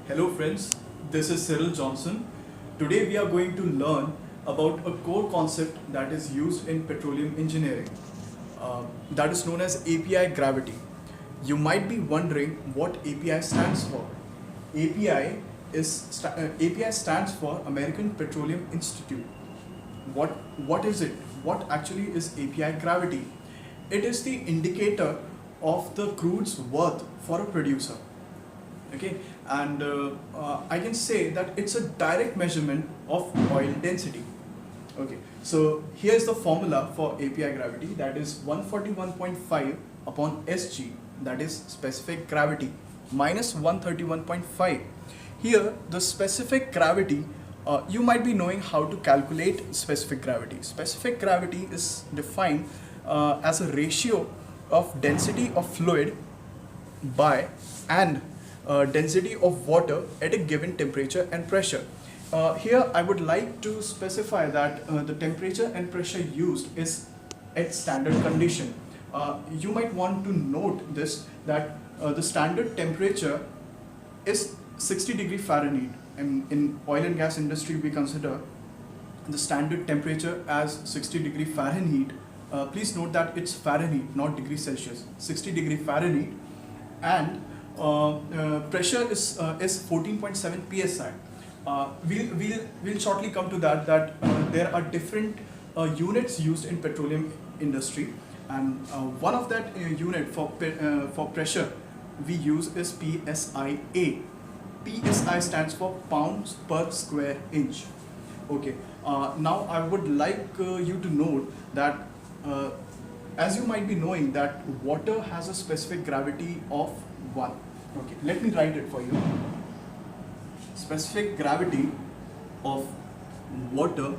Hello friends, this is Cyril Johnson. Today we are going to learn about a core concept that is used in petroleum engineering, that is known as API gravity. You might be wondering what API stands for. API stands for American Petroleum Institute. What is it? What actually is API gravity? It is the indicator of the crude's worth for a producer. Okay, and I can say that it's a direct measurement of oil density. Okay, so here's the formula for API gravity, that is 141.5 upon Sg, that is specific gravity, minus 131.5. Here the specific gravity, you might be knowing how to calculate specific gravity. Specific gravity is defined as a ratio of density of fluid by and density of water at a given temperature and pressure. Here I would like to specify that the temperature and pressure used is at standard condition. You might want to note this, that the standard temperature is 60 degree Fahrenheit, and in oil and gas industry we consider the standard temperature as 60 degree Fahrenheit. Please note that it's Fahrenheit, not degree Celsius. 60 degree Fahrenheit, and pressure is 14.7 psi. We'll shortly come to that. There are different units used in petroleum industry, and one of that unit for pressure we use is PSIA. PSI stands for pounds per square inch. Okay. Now I would like you to note that as you might be knowing that water has a specific gravity of 1. Okay, let me write it for you. Specific gravity of water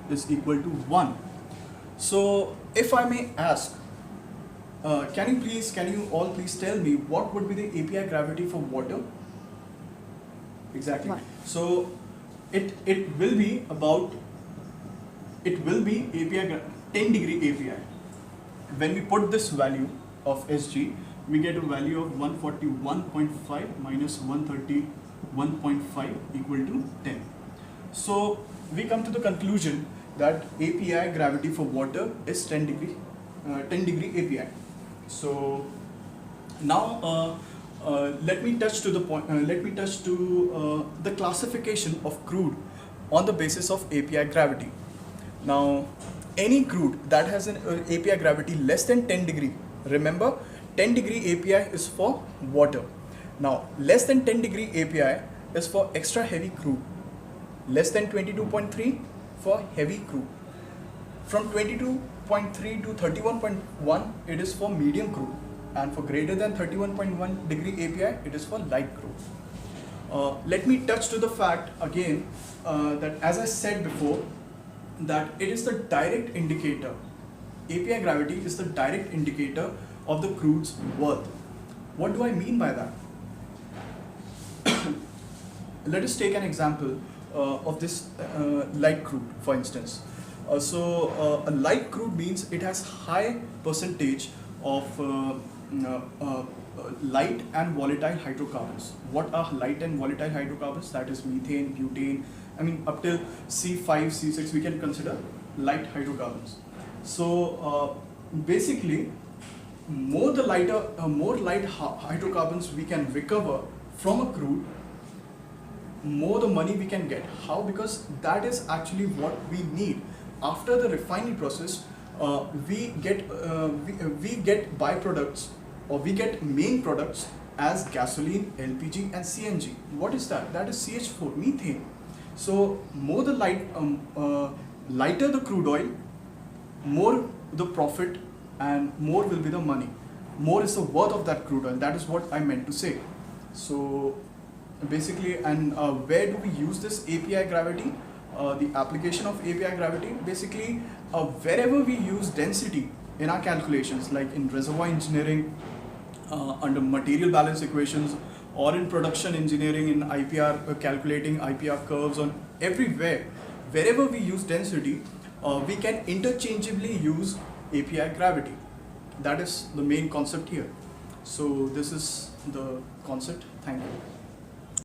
is equal to 1. So if I may ask, can you all please tell me what would be the API gravity for water? Exactly. 1. So it will be API 10 degree API. When we put this value of Sg, we get a value of 141.5 minus 131.5 equal to 10. So we come to the conclusion that API gravity for water is 10 degree API. So now let me touch to the point. The classification of crude on the basis of API gravity. Now, any crude that has an API gravity less than 10 degree, remember 10 degree API is for water. Now, less than 10 degree API is for extra heavy crude. Less than 22.3 for heavy crude. From 22.3 to 31.1 it is for medium crude, and for greater than 31.1 degree API it is for light crude. Let me touch to the fact again that as I said before, that it is the direct indicator. API gravity is the direct indicator of the crude's worth. What do I mean by that? Let us take an example of this light crude, for instance. A light crude means it has high percentage of light and volatile hydrocarbons. What are light and volatile hydrocarbons? That is methane, butane. I mean, up till C5, C6 we can consider light hydrocarbons. So basically, more light hydrocarbons we can recover from a crude, more the money we can get. How? Because that is actually what we need. After the refining process, we get byproducts, or we get main products as gasoline, LPG and CNG. What is that? That is CH4, methane. So more the lighter the crude oil, more the profit and more will be the money. More is the worth of that crude oil. That is what I meant to say. So basically, and where do we use this API gravity? The application of API gravity, basically wherever we use density in our calculations, like in reservoir engineering, under material balance equations, or in production engineering in IPR, calculating IPR curves, on everywhere, wherever we use density, we can interchangeably use API gravity. That is the main concept here. So this is the concept. Thank you.